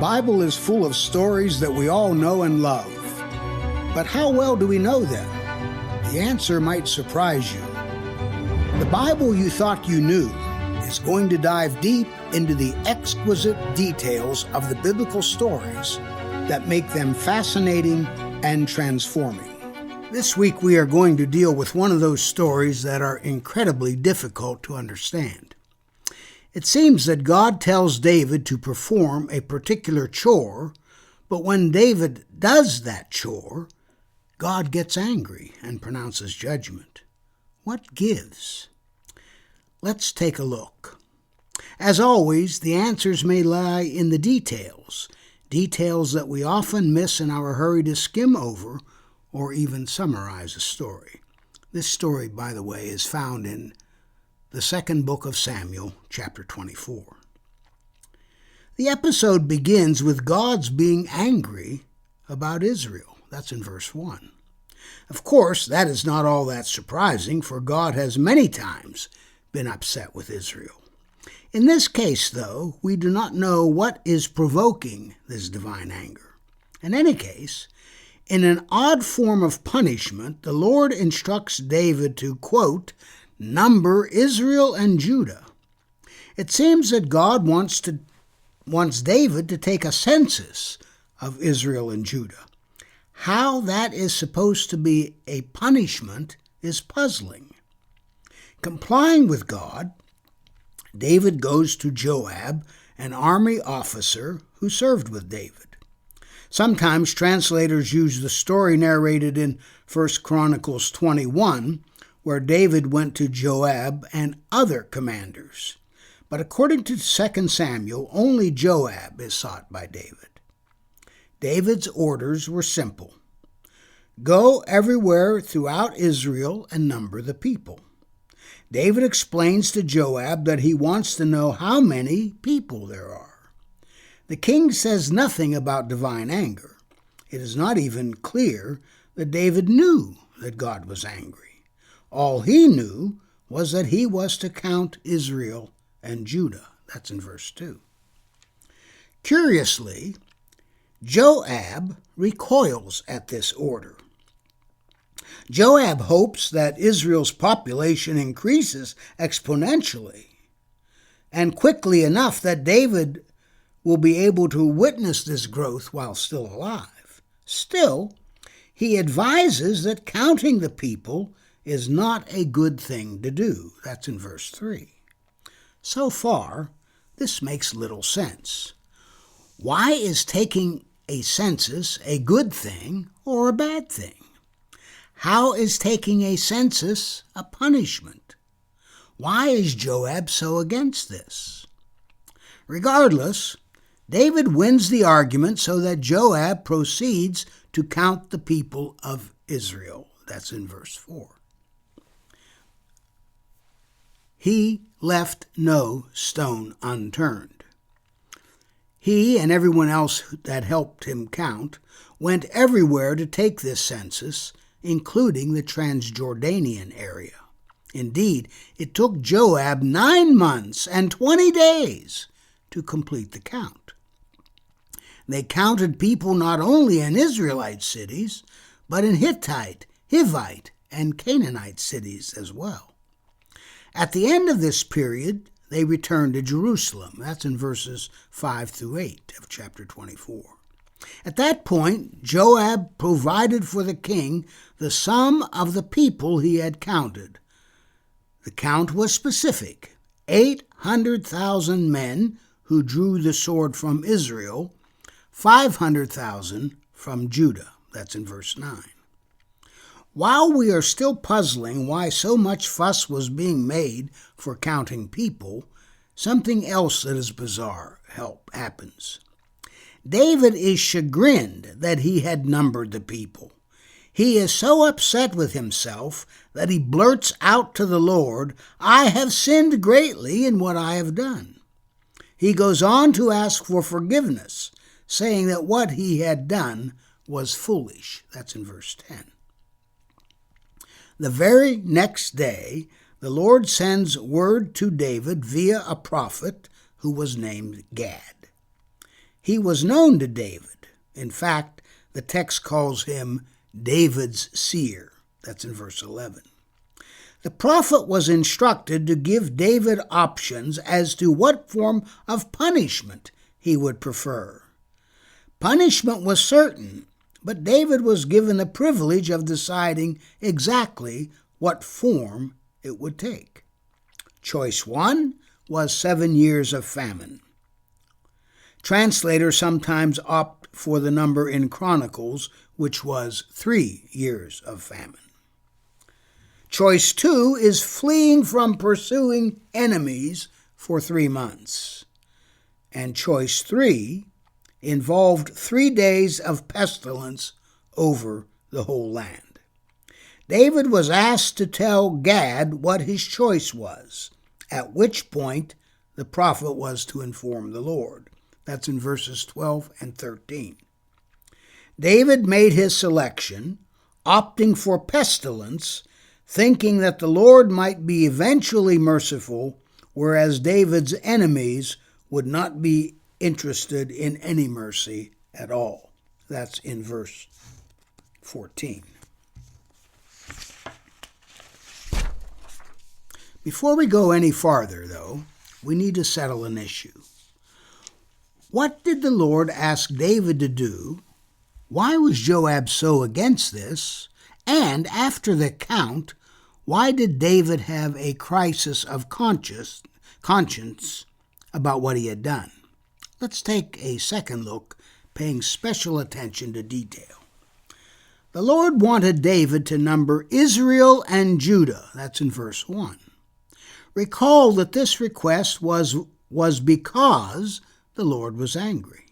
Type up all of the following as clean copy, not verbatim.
Bible is full of stories that we all know and love. But how well do we know them? The answer might surprise you. The Bible you thought you knew is going to dive deep into the exquisite details of the biblical stories that make them fascinating and transforming. This week we are going to deal with one of those stories that are incredibly difficult to understand. It seems that God tells David to perform a particular chore, but when David does that chore, God gets angry and pronounces judgment. What gives? Let's take a look. As always, the answers may lie in the details that we often miss in our hurry to skim over or even summarize a story. This story, by the way, is found in the second book of Samuel, chapter 24. The episode begins with God's being angry about Israel. That's in verse 1. Of course, that is not all that surprising, for God has many times been upset with Israel. In this case, though, we do not know what is provoking this divine anger. In any case, in an odd form of punishment, the Lord instructs David to, quote, number Israel and Judah. It seems that God wants David to take a census of Israel and Judah. How that is supposed to be a punishment is puzzling. Complying with God, David goes to Joab, an army officer who served with David. Sometimes translators use the story narrated in 1 Chronicles 21, where David went to Joab and other commanders. But according to 2 Samuel, only Joab is sought by David. David's orders were simple. Go everywhere throughout Israel and number the people. David explains to Joab that he wants to know how many people there are. The king says nothing about divine anger. It is not even clear that David knew that God was angry. All he knew was that he was to count Israel and Judah. That's in verse 2. Curiously, Joab recoils at this order. Joab hopes that Israel's population increases exponentially and quickly enough that David will be able to witness this growth while still alive. Still, he advises that counting the people is not a good thing to do. That's in verse 3. So far, this makes little sense. Why is taking a census a good thing or a bad thing? How is taking a census a punishment? Why is Joab so against this? Regardless, David wins the argument so that Joab proceeds to count the people of Israel. That's in verse 4. He left no stone unturned. He and everyone else that helped him count went everywhere to take this census, including the Transjordanian area. Indeed, it took Joab 9 months and 20 days to complete the count. They counted people not only in Israelite cities, but in Hittite, Hivite, and Canaanite cities as well. At the end of this period, they returned to Jerusalem. That's in verses 5 through 8 of chapter 24. At that point, Joab provided for the king the sum of the people he had counted. The count was specific: 800,000 men who drew the sword from Israel, 500,000 from Judah. That's in verse 9. While we are still puzzling why so much fuss was being made for counting people, something else that is bizarre happens. David is chagrined that he had numbered the people. He is so upset with himself that he blurts out to the Lord, "I have sinned greatly in what I have done." He goes on to ask for forgiveness, saying that what he had done was foolish. That's in verse 10. The very next day, the Lord sends word to David via a prophet who was named Gad. He was known to David. In fact, the text calls him David's seer. That's in verse 11. The prophet was instructed to give David options as to what form of punishment he would prefer. Punishment was certain, but David was given the privilege of deciding exactly what form it would take. Choice 1 was 7 years of famine. Translators sometimes opt for the number in Chronicles, which was 3 years of famine. Choice 2 is fleeing from pursuing enemies for 3 months. And choice 3 involved 3 days of pestilence over the whole land. David was asked to tell Gad what his choice was, at which point the prophet was to inform the Lord. That's in verses 12 and 13. David made his selection, opting for pestilence, thinking that the Lord might be eventually merciful, whereas David's enemies would not be interested in any mercy at all. That's in verse 14. Before we go any farther, though, we need to settle an issue. What did the Lord ask David to do? Why was Joab so against this? And after the count, why did David have a crisis of conscience about what he had done? Let's take a second look, paying special attention to detail. The Lord wanted David to number Israel and Judah. That's in verse 1. Recall that this request was because the Lord was angry.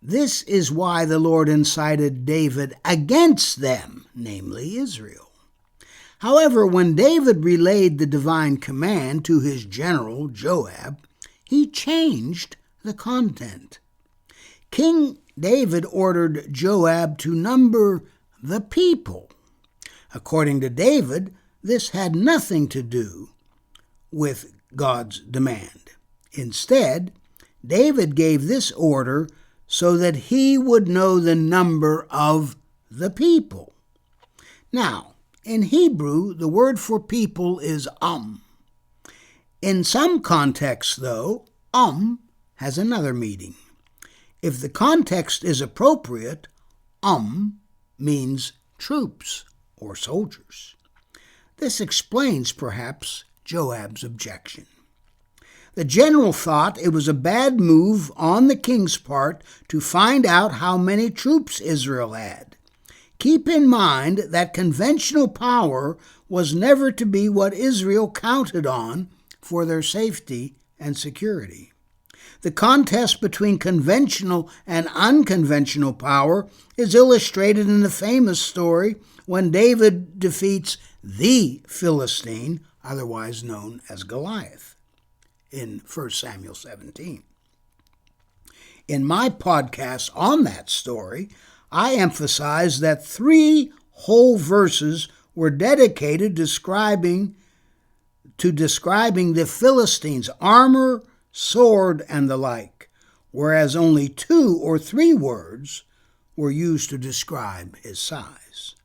This is why the Lord incited David against them, namely Israel. However, when David relayed the divine command to his general, Joab, he changed the content. King David ordered Joab to number the people. According to David, this had nothing to do with God's demand. Instead, David gave this order so that he would know the number of the people. Now, in Hebrew, the word for people is In some contexts, though, has another meaning. If the context is appropriate, means troops or soldiers. This explains, perhaps, Joab's objection. The general thought it was a bad move on the king's part to find out how many troops Israel had. Keep in mind that conventional power was never to be what Israel counted on for their safety and security. The contest between conventional and unconventional power is illustrated in the famous story when David defeats the Philistine, otherwise known as Goliath, in 1 Samuel 17. In my podcast on that story, I emphasized that 3 whole verses were dedicated to describing the Philistine's armor, sword, and the like, whereas only 2 or 3 words were used to describe his size.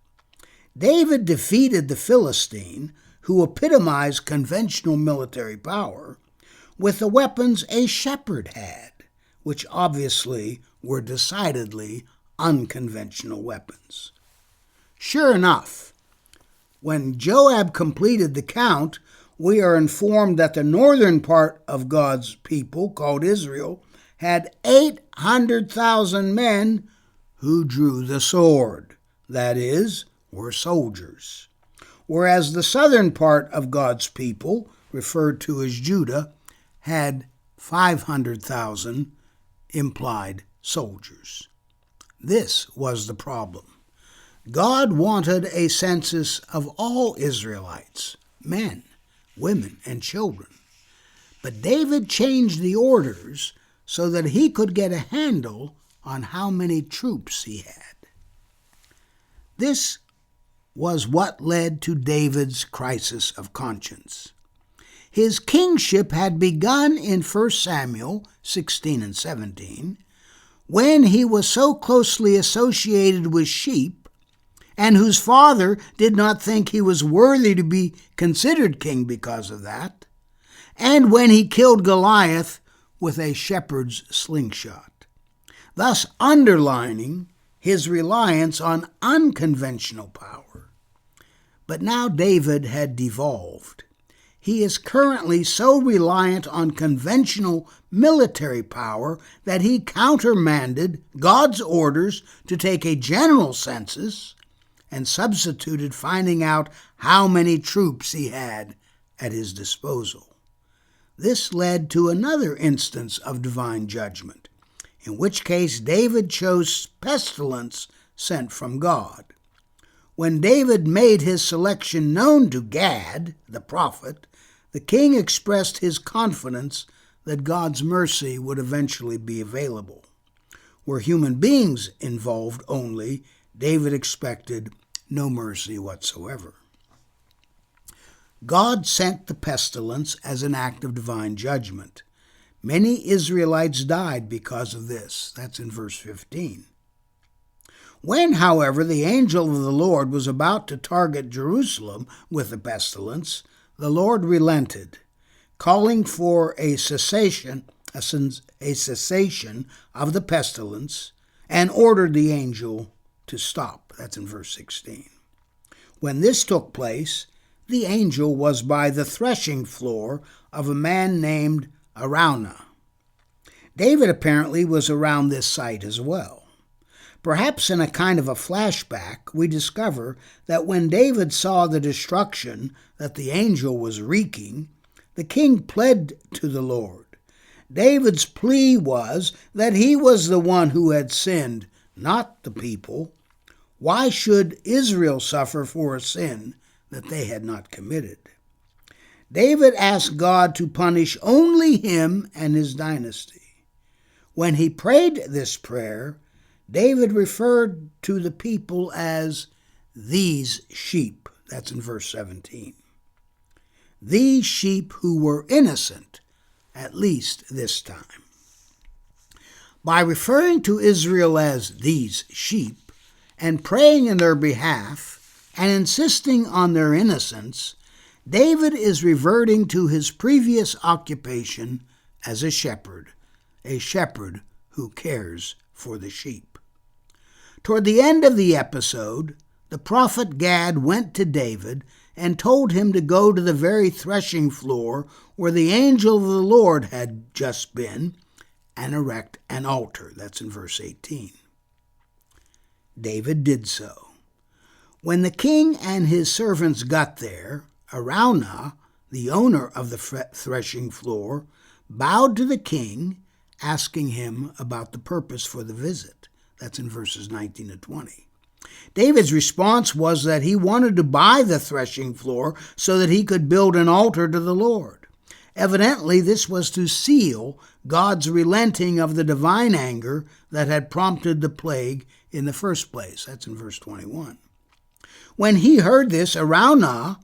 David defeated the Philistine, who epitomized conventional military power, with the weapons a shepherd had, which obviously were decidedly unconventional weapons. Sure enough, when Joab completed the count, we are informed that the northern part of God's people, called Israel, had 800,000 men who drew the sword, that is, were soldiers, whereas the southern part of God's people, referred to as Judah, had 500,000 implied soldiers. This was the problem. God wanted a census of all Israelites, men, women, and children. But David changed the orders so that he could get a handle on how many troops he had. This was what led to David's crisis of conscience. His kingship had begun in 1 Samuel 16 and 17, when he was so closely associated with sheep, and whose father did not think he was worthy to be considered king because of that, and when he killed Goliath with a shepherd's slingshot, thus underlining his reliance on unconventional power. But now David had devolved. He is currently so reliant on conventional military power that he countermanded God's orders to take a general census and substituted finding out how many troops he had at his disposal. This led to another instance of divine judgment, in which case David chose pestilence sent from God. When David made his selection known to Gad, the prophet, the king expressed his confidence that God's mercy would eventually be available. Were human beings involved only, David expected no mercy whatsoever. God sent the pestilence as an act of divine judgment. Many Israelites died because of this. That's in verse 15. When, however, the angel of the Lord was about to target Jerusalem with the pestilence, the Lord relented, calling for a cessation of the pestilence, and ordered the angel to stop. That's in verse 16. When this took place, the angel was by the threshing floor of a man named Araunah. David apparently was around this site as well. Perhaps in a kind of a flashback, we discover that when David saw the destruction that the angel was wreaking, the king pled to the Lord. David's plea was that he was the one who had sinned, not the people. Why should Israel suffer for a sin that they had not committed? David asked God to punish only him and his dynasty. When he prayed this prayer, David referred to the people as these sheep. That's in verse 17. These sheep who were innocent, at least this time. By referring to Israel as these sheep and praying in their behalf and insisting on their innocence, David is reverting to his previous occupation as a shepherd who cares for the sheep. Toward the end of the episode, the prophet Gad went to David and told him to go to the very threshing floor where the angel of the Lord had just been and erect an altar. That's in verse 18. David did so. When the king and his servants got there, Araunah, the owner of the threshing floor, bowed to the king, asking him about the purpose for the visit. That's in verses 19 to 20. David's response was that he wanted to buy the threshing floor so that he could build an altar to the Lord. Evidently, this was to seal God's relenting of the divine anger that had prompted the plague in the first place. That's in verse 21. When he heard this, Araunah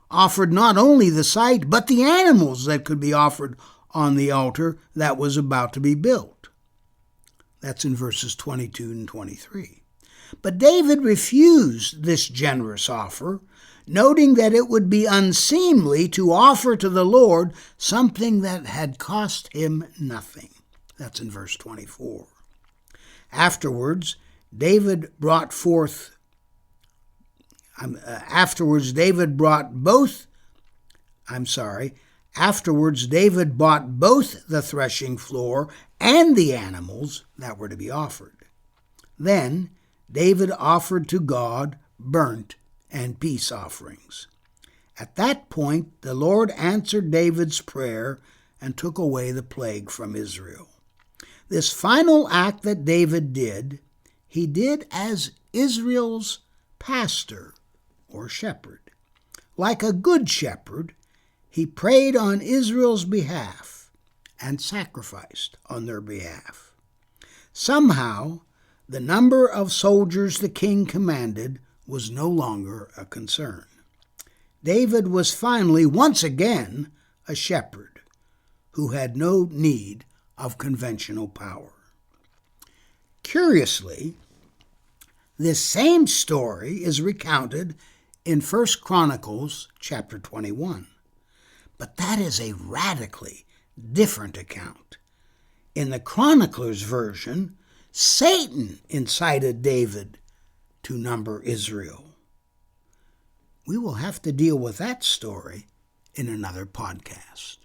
offered not only the site, but the animals that could be offered on the altar that was about to be built. That's in verses 22 and 23. But David refused this generous offer, noting that it would be unseemly to offer to the Lord something that had cost him nothing. That's in verse 24. Afterwards, David brought both the threshing floor and the animals that were to be offered. Then David offered to God burnt and peace offerings. At that point, the Lord answered David's prayer and took away the plague from Israel. This final act that David did, he did as Israel's pastor or shepherd. Like a good shepherd, he prayed on Israel's behalf and sacrificed on their behalf. Somehow, the number of soldiers the king commanded was no longer a concern. David was finally, once again, a shepherd who had no need of conventional power. Curiously, this same story is recounted in 1 Chronicles chapter 21. But that is a radically different account. In the chronicler's version, Satan incited David to number Israel. We will have to deal with that story in another podcast.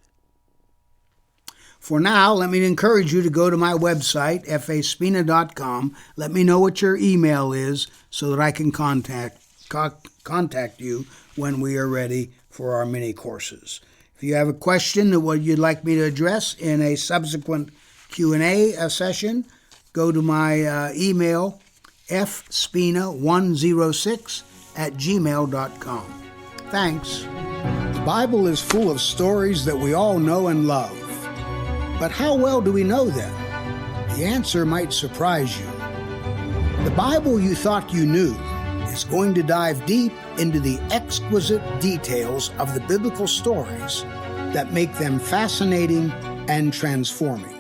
For now, let me encourage you to go to my website, faspina.com. Let me know what your email is so that I can contact you when we are ready for our mini courses. If you have a question that you'd like me to address in a subsequent Q&A session, go to my email, fspina106@gmail.com. Thanks. The Bible is full of stories that we all know and love. But how well do we know them? The answer might surprise you. The Bible you thought you knew is going to dive deep into the exquisite details of the biblical stories that make them fascinating and transforming.